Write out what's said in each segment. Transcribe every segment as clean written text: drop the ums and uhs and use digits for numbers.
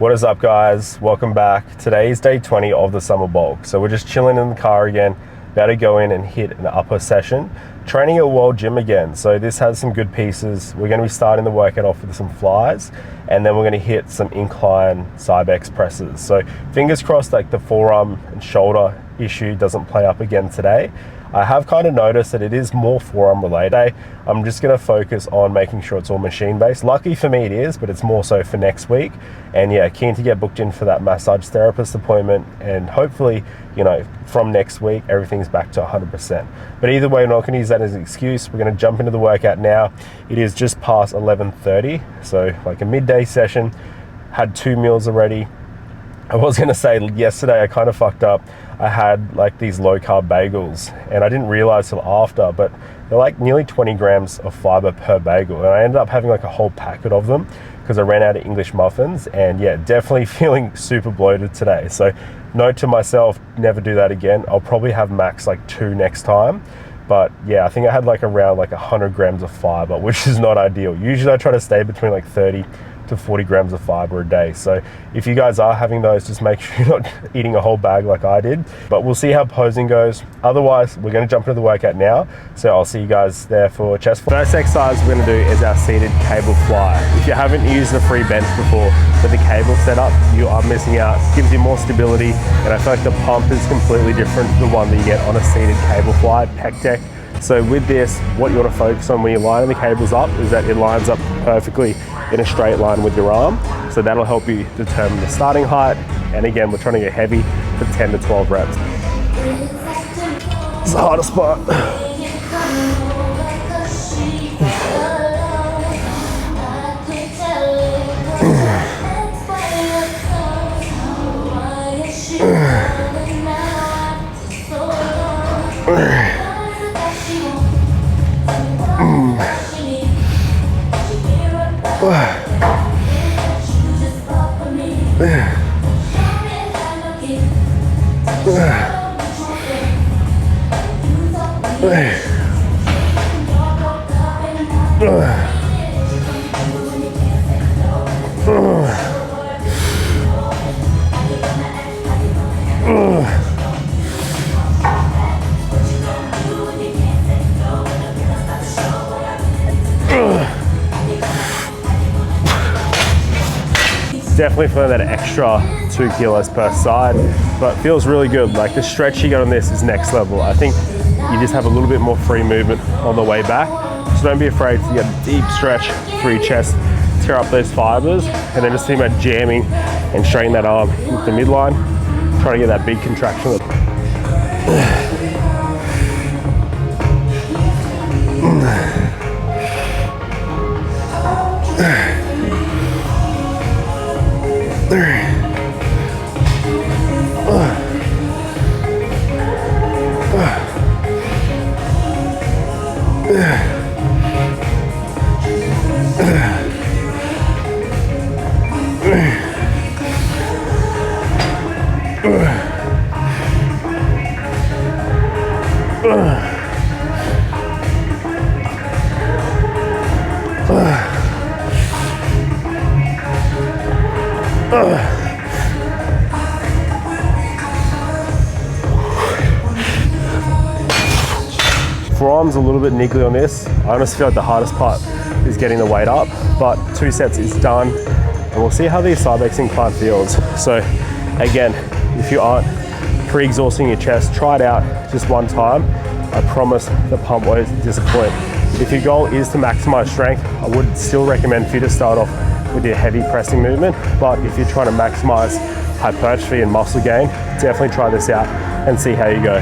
What is up, guys? Welcome back. Today is day 20 of the summer bulk. So we're just chilling in the car again, about to go in and hit an upper session, training at World Gym again. So this has some good pieces. We're going to be starting the workout off with some flies, and then we're going to hit some incline Cybex presses. So fingers crossed, like the forearm and shoulder issue doesn't play up again today. I have kind of noticed that it is more forearm related. I'm just going to focus on making sure it's all machine based. Lucky for me it is, but it's more so for next week. And yeah, keen to get booked in for that massage therapist appointment, and hopefully, you know, from next week everything's back to 100%. But either way, we're not going to use that as an excuse. We're going to jump into the workout now. It is just past 11:30, so like a midday session. Had 2 meals already. I was going to say yesterday I kind of fucked up. I had like these low carb bagels, and I didn't realize till after, but they're like nearly 20 grams of fiber per bagel, and I ended up having like a whole packet of them because I ran out of English muffins. And yeah, definitely feeling super bloated today. So note to myself, never do that again. I'll probably have max like 2 next time. But yeah, I think I had like around like 100 grams of fiber, which is not ideal. Usually I try to stay between like 30 to 40 grams of fiber a day. So if you guys are having those, just make sure you're not eating a whole bag like I did. But we'll see how posing goes. Otherwise, we're going to jump into the workout now. So I'll see you guys there for chest fly. First exercise we're going to do is our seated cable fly. If you haven't used the free bench before with the cable setup, you are missing out. It gives you more stability, and I feel like the pump is completely different to the one that you get on a seated cable fly pec deck. So with this, what you want to focus on when you're lining the cables up is that it lines up perfectly in a straight line with your arm. So that'll help you determine the starting height. And again, we're trying to get heavy for 10 to 12 reps. It's the hardest part. Definitely feeling that extra 2 kilos per side, but feels really good. Like the stretch you get on this is next level. I think you just have a little bit more free movement on the way back. So don't be afraid to get a deep stretch through your chest, tear up those fibers, and then just think about jamming and straightening that arm into the midline. Try to get that big contraction. Forearm's a little bit niggly on this. I honestly feel like the hardest part is getting the weight up, but 2 sets is done, and we'll see how these Cybex incline feels. So again, if you aren't pre-exhausting your chest, try it out just one time. I promise the pump won't disappoint. If your goal is to maximize strength, I would still recommend for you to start off with your heavy pressing movement. But if you're trying to maximize hypertrophy and muscle gain, definitely try this out and see how you go.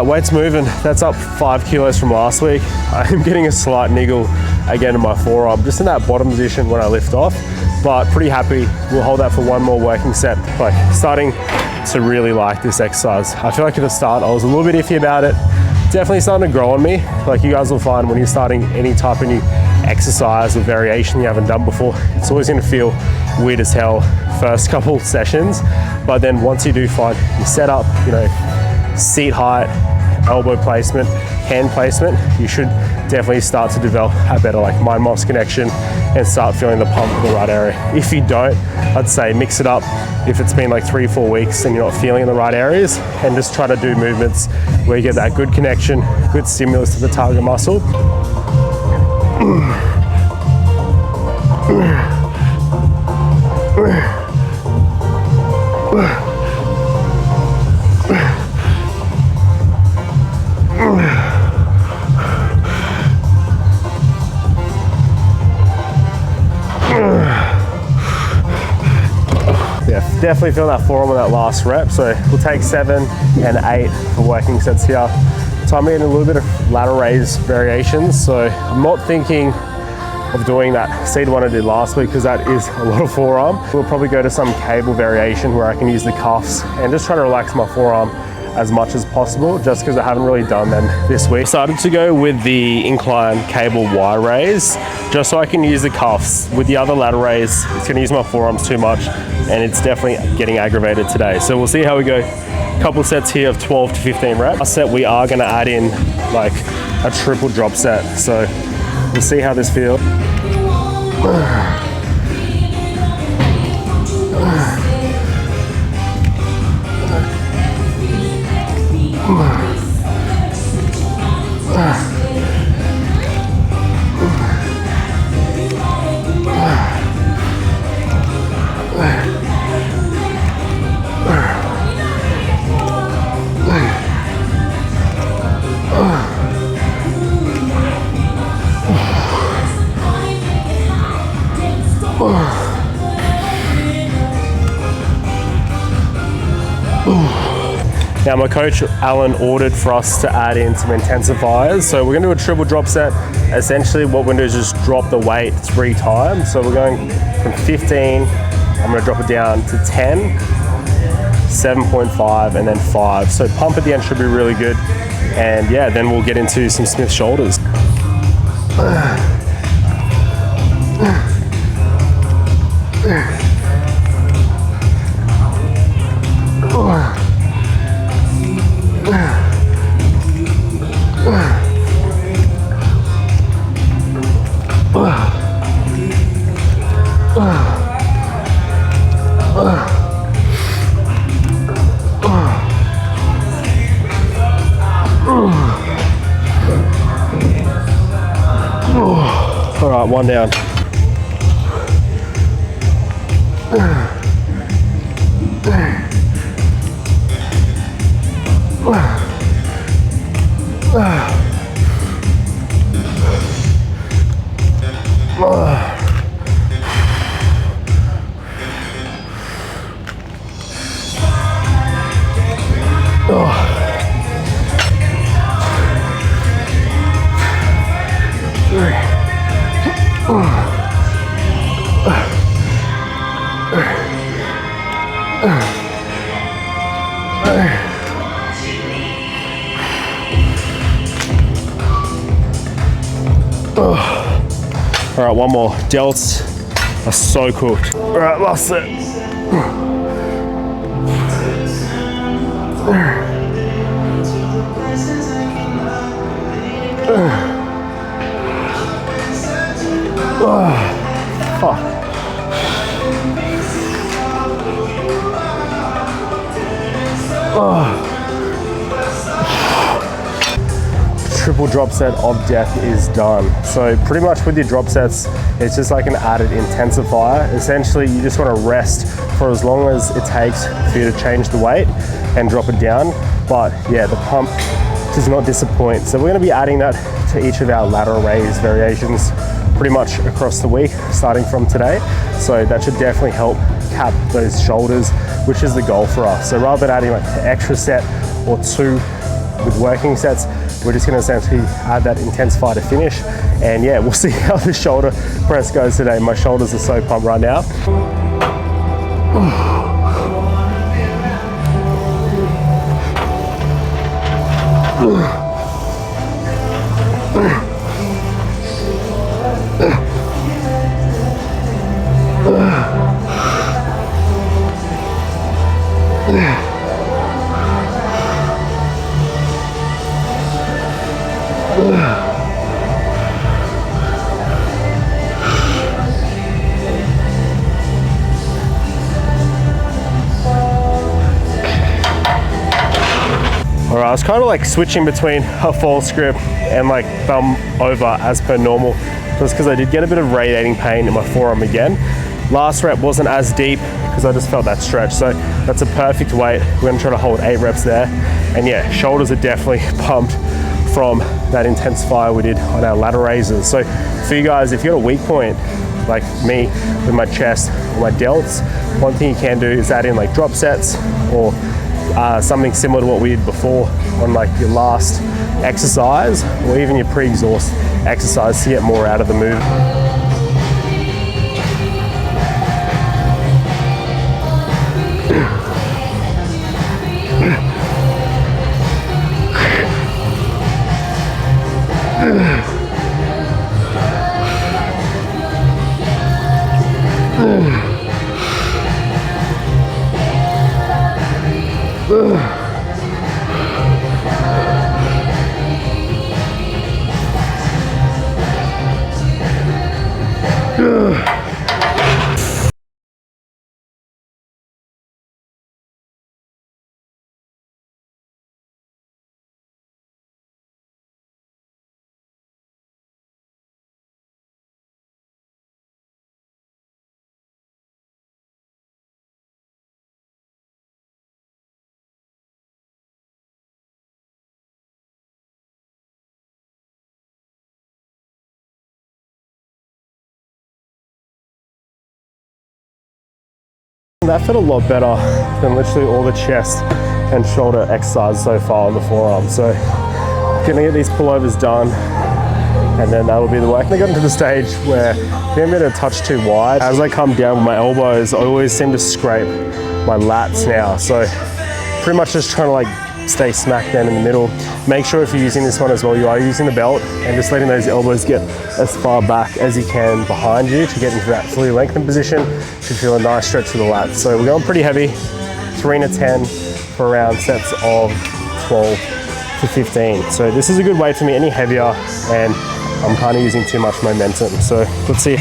Weight's moving. That's up 5 kilos from last week. I am getting a slight niggle again in my forearm, just in that bottom position when I lift off, but pretty happy. We'll hold that for one more working set, like starting to really like this exercise. I feel like at the start I was a little bit iffy about it. Definitely starting to grow on me. Like you guys will find when you're starting any type of new exercise or variation you haven't done before, it's always going to feel weird as hell first couple sessions, but then once you do find your setup, you know, seat height, elbow placement, hand placement, you should definitely start to develop a better like mind-muscle connection and start feeling the pump in the right area. If you don't, I'd say mix it up. If it's been like 3 or 4 weeks and you're not feeling in the right areas, and just try to do movements where you get that good connection, good stimulus to the target muscle. Yeah, definitely feeling that forearm on that last rep. So we'll take 7 and 8 for working sets here. Time in a little bit of lateral raise variations. So I'm not thinking of doing that seated one I did last week because that is a lot of forearm. We'll probably go to some cable variation where I can use the cuffs and just try to relax my forearm as much as possible, just because I haven't really done them this week. Started to go with the incline cable Y raise, just so I can use the cuffs. With the other lateral raise, it's gonna use my forearms too much, and it's definitely getting aggravated today. So we'll see how we go. Couple sets here of 12 to 15 reps. Last set we are gonna add in like a triple drop set. So we'll see how this feels. Now my coach Alan ordered for us to add in some intensifiers. So we're gonna do a triple drop set. Essentially what we're gonna do is just drop the weight 3 times. So we're going from 15, I'm gonna drop it down to 10, 7.5 and then 5. So pump at the end should be really good. And yeah, then we'll get into some Smith shoulders. All right, one down. All right, one more. Delts are so cooked. All right, last set. Fuck. Triple drop set of death is done. So pretty much with your drop sets, it's just like an added intensifier. Essentially, you just want to rest for as long as it takes for you to change the weight and drop it down. But yeah, the pump does not disappoint. So we're going to be adding that to each of our lateral raise variations pretty much across the week, starting from today. So that should definitely help cap those shoulders, which is the goal for us. So rather than adding like an extra set or 2 with working sets, we're just going to essentially add that intensifier to finish. And yeah, we'll see how the shoulder press goes today. My shoulders are so pumped right now. Alright, I was kind of like switching between a false grip and like thumb over as per normal, just because I did get a bit of radiating pain in my forearm again. Last rep wasn't as deep because I just felt that stretch, so that's a perfect weight. We're going to try to hold 8 reps there. And yeah, shoulders are definitely pumped from that intensify we did on our ladder raises. So for you guys, if you've got a weak point like me with my chest or my delts, one thing you can do is add in like drop sets or something similar to what we did before on like your last exercise or even your pre-exhaust exercise to get more out of the move. That felt a lot better than literally all the chest and shoulder exercise so far on the forearm. So gonna get these pullovers done and then that'll be the work. I got into the stage where I'm going to touch too wide. As I come down with my elbows, I always seem to scrape my lats now. So pretty much just trying to like stay smack down in the middle. Make sure if you're using this one as well, you are using the belt and just letting those elbows get as far back as you can behind you to get into that fully lengthened position. Should feel a nice stretch for the lats. So we're going pretty heavy, 3 to 10 for around sets of 12 to 15. So this is a good weight for me, any heavier, and I'm kind of using too much momentum. So let's see.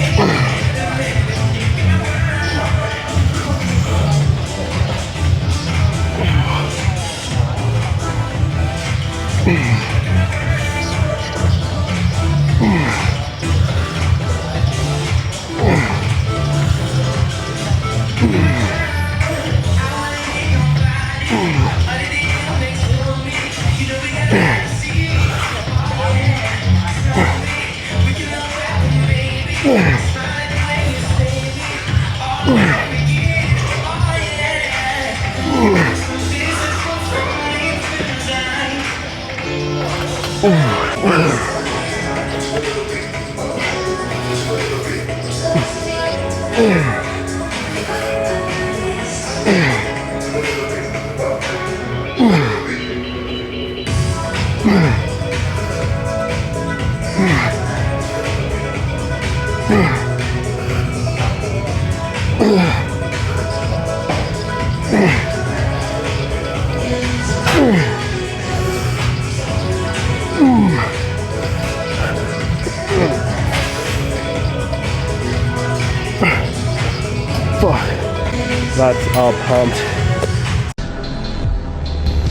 That's all pumped.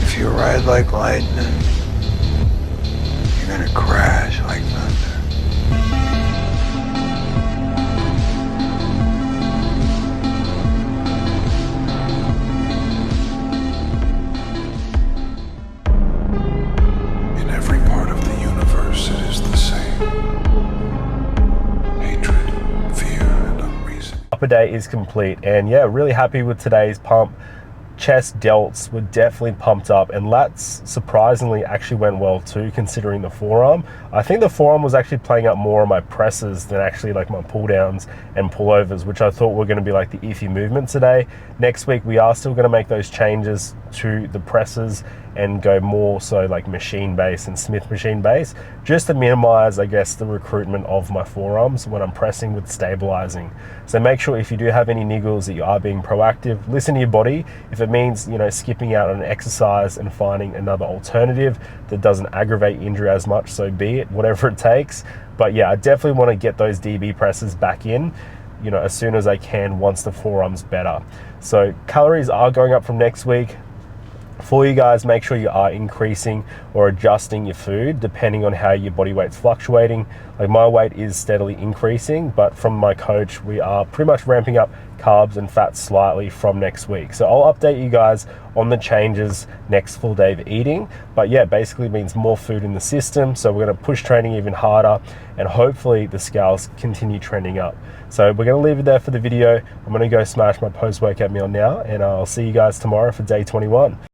If you ride like lightning, you're gonna crash like thunder. In every part of the universe, it is the same. Hatred, fear, and unreason. Upper day is complete, and yeah, really happy with today's pump. Chest delts were definitely pumped up, and lats surprisingly actually went well too, considering the forearm. I think the forearm was actually playing up more on my presses than actually like my pull downs and pullovers, which I thought were going to be like the iffy movement today. Next week we are still going to make those changes to the presses and go more so like machine base and Smith machine base, just to minimize, I guess, the recruitment of my forearms when I'm pressing with stabilizing. So make sure if you do have any niggles that you are being proactive, listen to your body. If it means, you know, skipping out on an exercise and finding another alternative that doesn't aggravate injury as much, so be it, whatever it takes. But yeah, I definitely want to get those DB presses back in, you know, as soon as I can once the forearm's better. So calories are going up from next week. For you guys, make sure you are increasing or adjusting your food depending on how your body weight's fluctuating. Like my weight is steadily increasing, but from my coach, we are pretty much ramping up carbs and fats slightly from next week. So I'll update you guys on the changes next full day of eating. But yeah, basically means more food in the system. So we're gonna push training even harder and hopefully the scales continue trending up. So we're gonna leave it there for the video. I'm gonna go smash my post-workout meal now and I'll see you guys tomorrow for day 21.